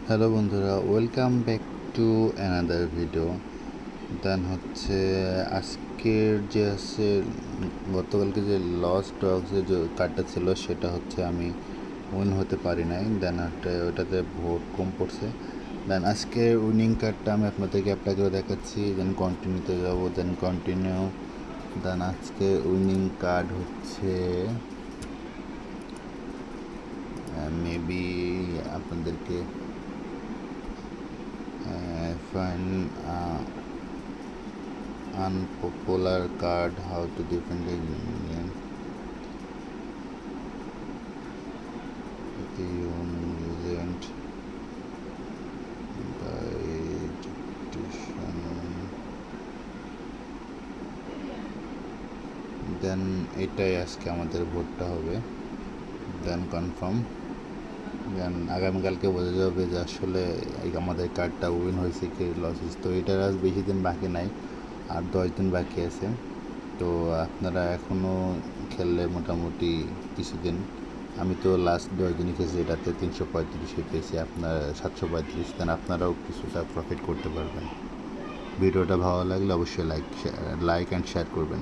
Hello বন্ধুরা, welcome back to another video. Then হচ্ছে আজকের যে আছে গতকালকে যে লস্ট ডগসের যে কার্ডটা ছিল সেটা হচ্ছে আমি উইন হতে পারি নাই। দেন ওটাতে ভোট কম পড়ছে। দেন আজকে উইনিং কার্ডটা আমি আপনাদেরকে অ্যাপ্লাই করে দেখাচ্ছি। দেন কন্টিনিউতে যাব, দেন কন্টিনিউ। দেন আজকে উইনিং কার্ড হচ্ছে মেবি আপনাদেরকে find unpopular card, how to defend the union, the union by dictation. দেন এটাই আজকে আমাদের ভোটটা হবে। দেন কনফার্ম। দেন আগামীকালকে বোঝা যাবে যে আসলে আমাদের কার্ডটা উইন হয়েছে কি লস হয়েছে। তো এটার আজ বেশি দিন বাকি নাই, আর 10 দিন বাকি আছে। তো আপনারা এখনও খেললে মোটামুটি কিছুদিন, আমি তো লাস্ট 10 দিনই খেয়েছি, এটাতে 335 পেয়েছি, আপনার 735। দেন আপনারাও কিছুটা প্রফিট করতে পারবেন। ভিডিওটা ভালো লাগলে অবশ্যই লাইক অ্যান্ড শেয়ার করবেন।